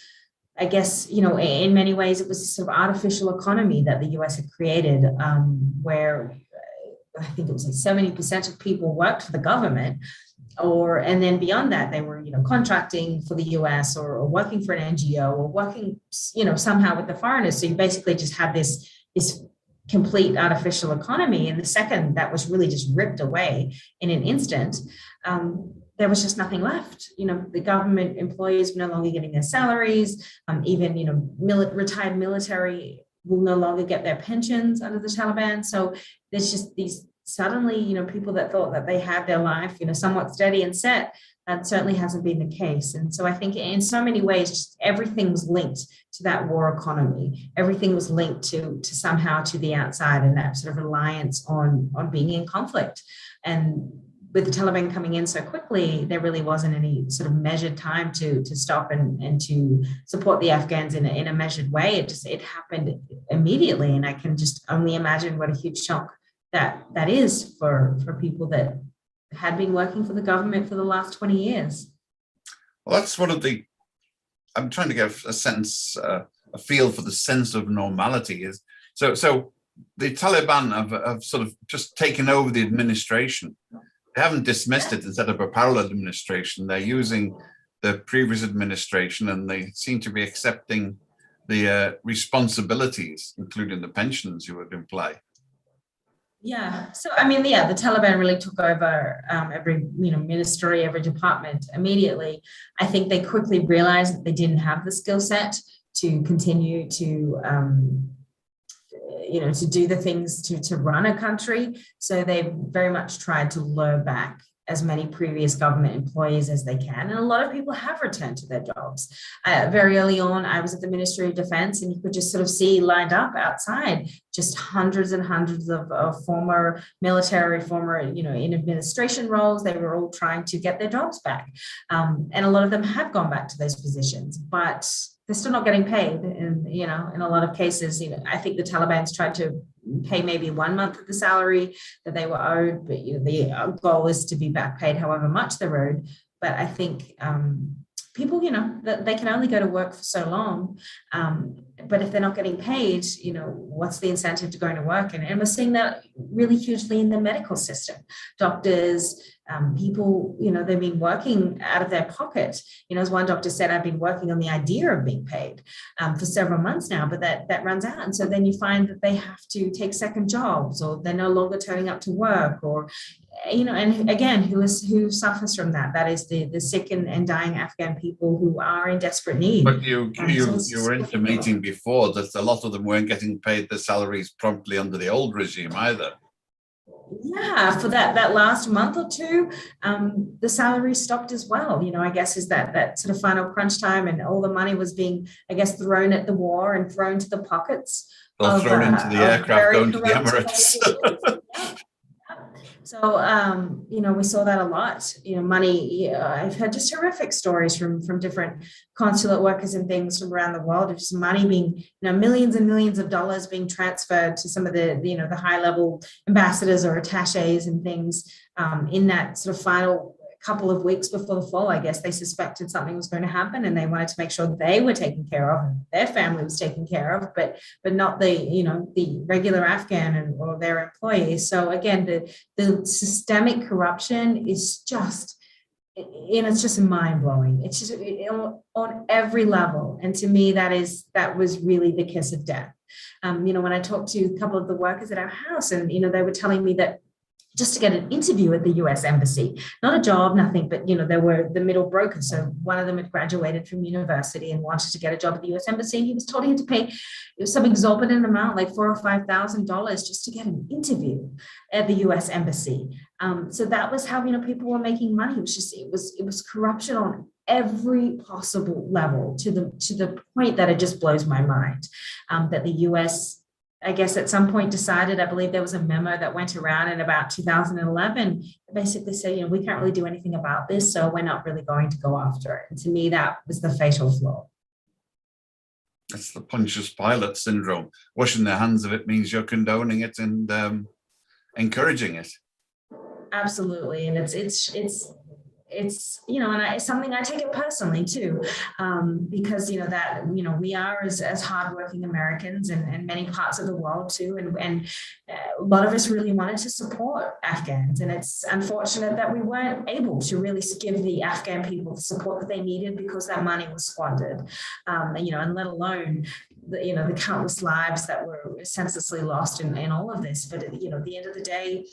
I guess, in many ways, it was a sort of artificial economy that the US had created, where I think it was like 70% of people worked for the government, and then beyond that, they were, contracting for the US, or working for an NGO, or working, somehow with the foreigners. So you basically just had this complete artificial economy. And the second that was really just ripped away in an instant, there was just nothing left. The government employees were no longer getting their salaries. Even, retired military will no longer get their pensions under the Taliban. So there's just these suddenly, people that thought that they had their life, somewhat steady and set. That certainly hasn't been the case. And so I think in so many ways, just everything was linked to that war economy. Everything was linked to somehow to the outside, and that sort of reliance on being in conflict. And with the Taliban coming in so quickly, there really wasn't any sort of measured time to stop and to support the Afghans in a measured way. It happened immediately. And I can just only imagine what a huge shock that is for people that had been working for the government for the last 20 years. Well, that's one of the, I'm trying to get a sense, a feel for the sense of normality. So the Taliban have sort of just taken over the administration. They haven't dismissed it and set up a parallel administration. They're using the previous administration, and they seem to be accepting the responsibilities, including the pensions, you would imply. Yeah. So, the Taliban really took over every, ministry, every department immediately. I think they quickly realized that they didn't have the skill set to continue to, to do the things to run a country. So they very much tried to lure back as many previous government employees as they can. And a lot of people have returned to their jobs. Very early on, I was at the Ministry of Defense, and you could just sort of see lined up outside just hundreds and hundreds of former military, in administration roles. They were all trying to get their jobs back. And a lot of them have gone back to those positions, but they're still not getting paid. And, in a lot of cases, I think the Taliban's tried to pay maybe 1 month of the salary that they were owed, but the goal is to be back paid however much they're owed. But I think people, that they can only go to work for so long. But if they're not getting paid, what's the incentive to going to work? And we're seeing that really hugely in the medical system. Doctors, people, they've been working out of their pocket. As one doctor said, I've been working on the idea of being paid for several months now, but that runs out. And so then you find that they have to take second jobs, or they're no longer turning up to work, or, and again, who suffers from that? That is the sick and dying Afghan people who are in desperate need. But you were intimating before that a lot of them weren't getting paid their salaries promptly under the old regime either. Yeah, for that last month or two, the salary stopped as well. I guess is that sort of final crunch time, and all the money was being, I guess, thrown at the war and thrown to the pockets. Or thrown into the aircraft going to the Emirates. So, we saw that a lot, money. I've heard just horrific stories from different consulate workers and things from around the world of just money being, millions and millions of dollars being transferred to some of the high level ambassadors or attaches and things in that sort of final couple of weeks before the fall. I guess they suspected something was going to happen, and they wanted to make sure they were taken care of, and their family was taken care of, but not the regular Afghan or their employees. So again, the systemic corruption is just, it's just mind-blowing. It's just on every level. And to me, that was really the kiss of death. When I talked to a couple of the workers at our house, and they were telling me that just to get an interview at the US Embassy, not a job, nothing, but, they were the middle broker. So one of them had graduated from university and wanted to get a job at the US Embassy. And he was told he had to pay some exorbitant amount, like $4,000 or $5,000 just to get an interview at the US Embassy. So that was how, people were making money. It was corruption on every possible level to the point that it just blows my mind that the US, I guess, at some point decided, I believe there was a memo that went around in about 2011, basically said, we can't really do anything about this, so we're not really going to go after it. And to me, that was the fatal flaw. That's the Pontius Pilate syndrome. Washing their hands of it means you're condoning it and encouraging it. Absolutely. And it's it's, and it's something I take it personally too, because, that, we are as hardworking Americans and many parts of the world too. And a lot of us really wanted to support Afghans. And it's unfortunate that we weren't able to really give the Afghan people the support that they needed because that money was squandered, and let alone the countless lives that were senselessly lost in all of this. But, at the end of the day,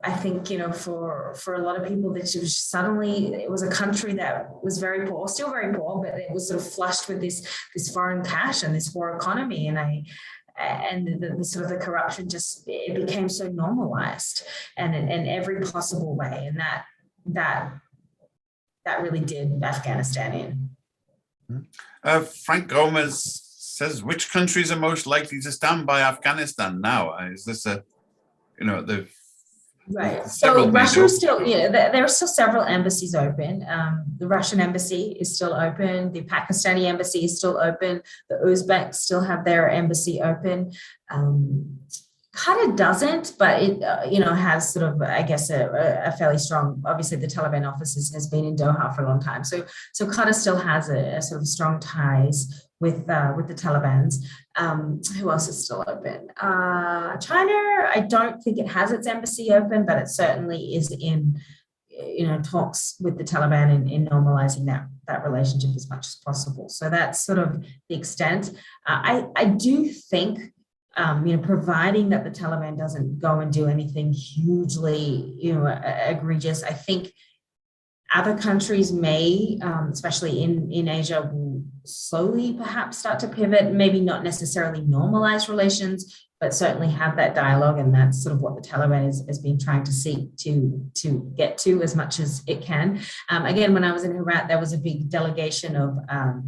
I think, for a lot of people, that it was a country that was very poor, still very poor, but it was sort of flushed with this foreign cash and this poor economy. And the sort of the corruption it became so normalized and in every possible way. And that really did Afghanistan in. Frank Gomez says, which countries are most likely to stand by Afghanistan now? Is this right. So Russia is still, there are still several embassies open. The Russian embassy is still open. The Pakistani embassy is still open. The Uzbeks still have their embassy open. Qatar doesn't, but it, has sort of, I guess, a fairly strong, obviously the Taliban office has been in Doha for a long time. So Qatar still has a sort of strong ties with the Taliban. Who else is still open? China, I don't think it has its embassy open, but it certainly is in, talks with the Taliban in normalizing that relationship as much as possible. So that's sort of the extent. I do think, providing that the Taliban doesn't go and do anything hugely, egregious, I think other countries may, especially in Asia, will slowly perhaps start to pivot, maybe not necessarily normalize relations, but certainly have that dialogue. And that's sort of what the Taliban has been trying to seek to get to as much as it can. Again, when I was in Herat, there was a big delegation of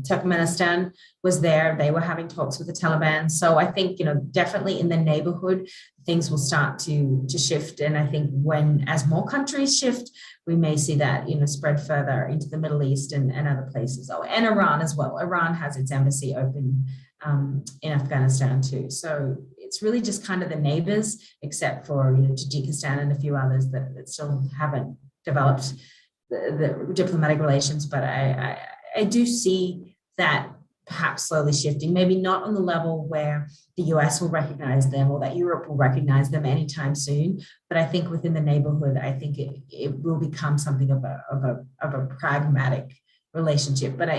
Turkmenistan was there. They were having talks with the Taliban. So I think, definitely in the neighborhood, things will start to shift. And I think as more countries shift, we may see that, spread further into the Middle East and other places. Oh, and Iran as well. Iran has its embassy open in Afghanistan too. So it's really just kind of the neighbors, except for, Tajikistan and a few others that still haven't developed the diplomatic relations. But I do see that perhaps slowly shifting, maybe not on the level where the US will recognize them or that Europe will recognize them anytime soon. But I think within the neighborhood, I think it will become something of a pragmatic relationship. But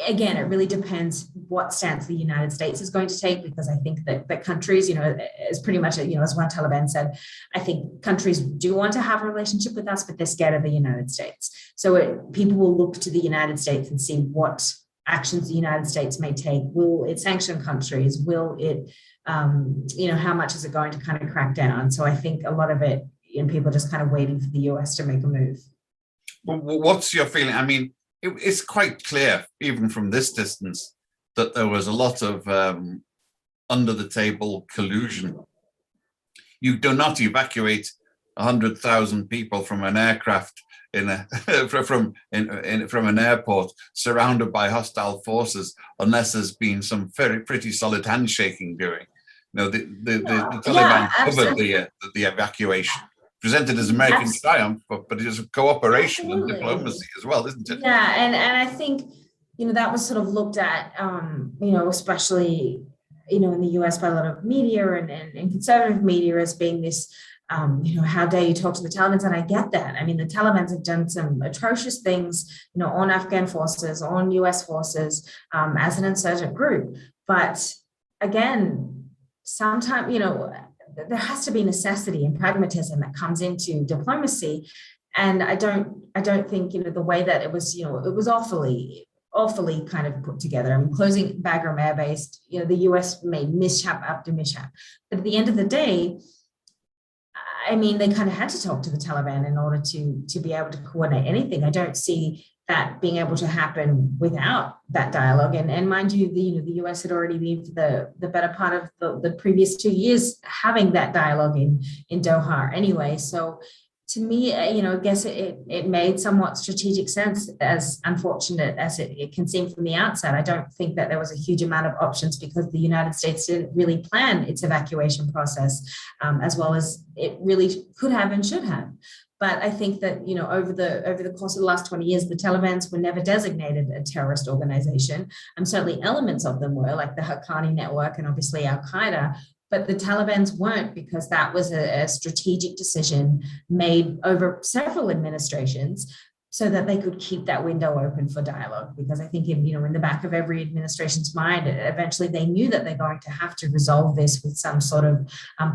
again, it really depends what stance the United States is going to take, because I think that countries, is pretty much, as one Taliban said, I think countries do want to have a relationship with us, but they're scared of the United States. So people will look to the United States and see what actions the United States may take. Will it sanction countries? Will it, how much is it going to kind of crack down? So I think a lot of it, people are just kind of waiting for the US to make a move. Well, what's your feeling? I mean, it's quite clear, even from this distance, that there was a lot of under the table collusion. You do not evacuate 100,000 people from an aircraft from an airport surrounded by hostile forces unless there's been some pretty solid handshaking during. The Taliban covered the evacuation, presented as American triumph, but it is cooperation and diplomacy as well, isn't it? Yeah, and I think that was sort of looked at, especially in the US by a lot of media and conservative media as being this. How dare you talk to the Taliban? And I get that. I mean, the Taliban have done some atrocious things, on Afghan forces, on US forces, as an insurgent group. But again, sometimes, there has to be necessity and pragmatism that comes into diplomacy. And I don't think, the way that it was, it was awfully kind of put together. I mean, closing Bagram Air Base, the US made mishap after mishap. But at the end of the day, I mean, they kind of had to talk to the Taliban in order to be able to coordinate anything. I don't see that being able to happen without that dialogue. And mind you, the US had already been for the better part of the previous 2 years having that dialogue in Doha anyway. So to me, I guess it made somewhat strategic sense, as unfortunate as it can seem from the outset. I don't think that there was a huge amount of options because the United States didn't really plan its evacuation process as well as it really could have and should have. But I think that, you know, over the course of the last 20 years, the Taliban were never designated a terrorist organization. Certainly elements of them were, like the Haqqani network and obviously Al-Qaeda, but the Taliban weren't, because that was a strategic decision made over several administrations so that they could keep that window open for dialogue. Because I think in the back of every administration's mind, eventually they knew that they're going to have to resolve this with some sort of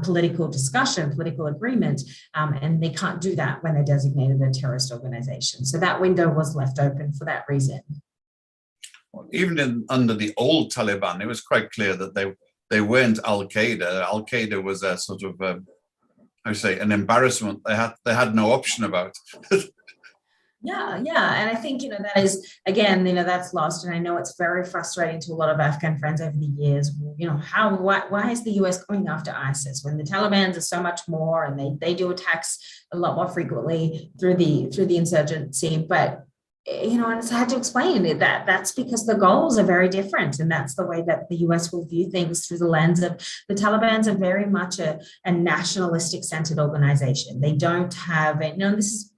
political discussion, political agreement, and they can't do that when they're designated a terrorist organization. So that window was left open for that reason. Well, even under the old Taliban, it was quite clear that they weren't Al-Qaeda. Al-Qaeda was a sort of, I would say, an embarrassment. They had no option about. Yeah. And I think, that is, again, that's lost. And I know it's very frustrating to a lot of Afghan friends over the years. Why is the US going after ISIS when the Taliban are so much more, and they do attacks a lot more frequently through the insurgency? But, and it's hard to explain it, that's because the goals are very different. And that's the way that the US will view things, through the lens of the Taliban are very much a nationalistic centered organization. They don't have, this is,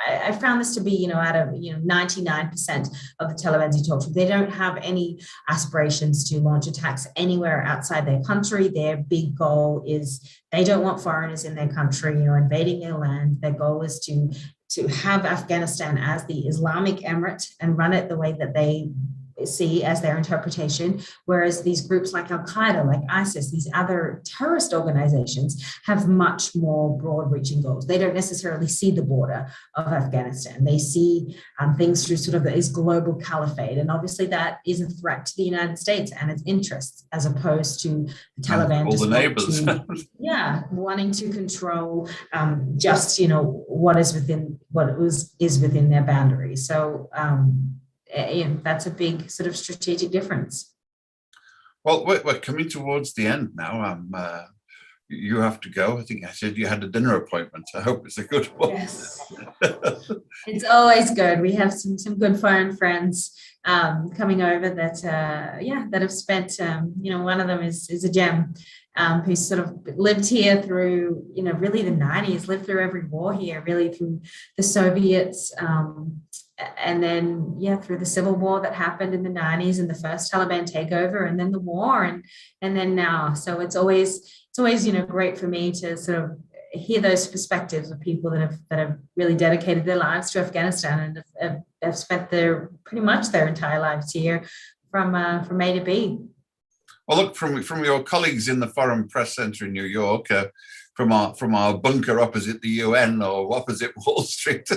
I found this to be, out of 99% of the Taliban you talk to, they don't have any aspirations to launch attacks anywhere outside their country. Their big goal is they don't want foreigners in their country, invading their land. Their goal is to have Afghanistan as the Islamic emirate and run it the way that they see as their interpretation, whereas these groups like Al-Qaeda, like ISIS, these other terrorist organizations have much more broad-reaching goals. They don't necessarily see the border of Afghanistan. They see things through sort of this global caliphate, and obviously that is a threat to the United States and its interests, as opposed to the Taliban all the neighbors. Wanting to control just what is within their boundaries. So that's a big sort of strategic difference. Well, we're coming towards the end now. You have to go. I think I said you had a dinner appointment. I hope it's a good one. Yes, it's always good. We have some good foreign friends coming over that have spent. One of them is a gem. Who's sort of lived here through, really the 90s, lived through every war here, really through the Soviets, and then, through the civil war that happened in the 90s and the first Taliban takeover, and then the war, and then now. So it's always, great for me to sort of hear those perspectives of people that have really dedicated their lives to Afghanistan and have spent pretty much their entire lives here from A to B. Well, look, from your colleagues in the Foreign Press Center in New York, from our bunker opposite the UN or opposite Wall Street,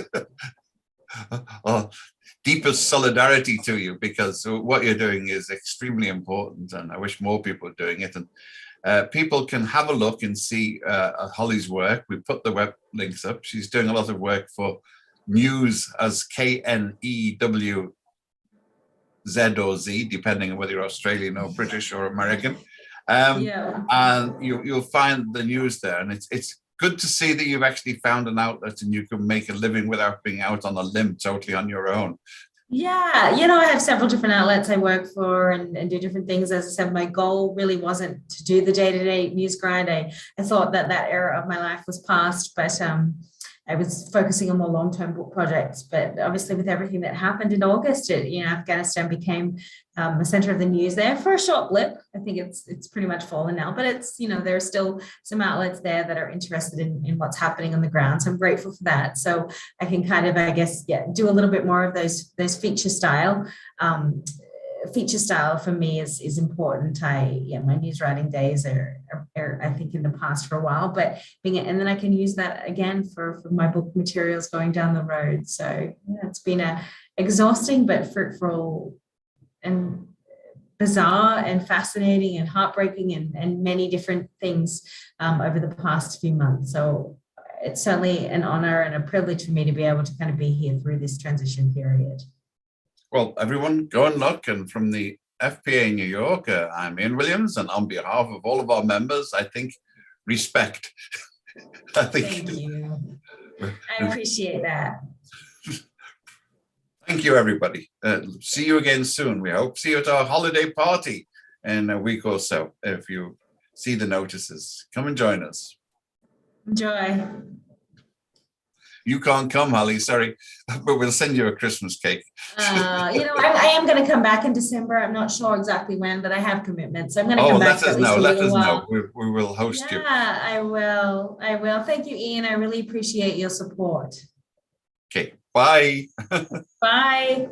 deepest solidarity to you, because what you're doing is extremely important, and I wish more people were doing it. And people can have a look and see Hollie's work. We put the web links up. She's doing a lot of work for News, as KNEW. Z or Z, depending on whether you're Australian or British or American. And you'll find the news there. And it's good to see that you've actually found an outlet and you can make a living without being out on a limb totally on your own. Yeah, I have several different outlets I work for and do different things. As I said, my goal really wasn't to do the day-to-day news grind. I thought that era of my life was past, but I was focusing on more long-term book projects, but obviously with everything that happened in August, Afghanistan became the center of the news there for a short blip. I think it's pretty much fallen now, but it's, there are still some outlets there that are interested in what's happening on the ground. So I'm grateful for that. So I can kind of, do a little bit more of those feature style. Feature style for me is important. My news writing days are I think in the past for a while, but and then I can use that again for my book materials going down the road. So it's been a exhausting but fruitful and bizarre and fascinating and heartbreaking and many different things over the past few months. So it's certainly an honor and a privilege for me to be able to kind of be here through this transition period. Well, everyone, go and look. And from the FPA New York, I'm Ian Williams, and on behalf of all of our members, I think respect. Thank you. I appreciate that. Thank you, everybody. See you again soon, we hope. See you at our holiday party in a week or so. If you see the notices, come and join us. Enjoy. You can't come, Hollie, sorry, but we'll send you a Christmas cake. I am going to come back in December. I'm not sure exactly when, but I have commitments. So I'm going to come back for at least a little while. We will host you. Yeah, I will. Thank you, Ian. I really appreciate your support. Okay, bye. Bye.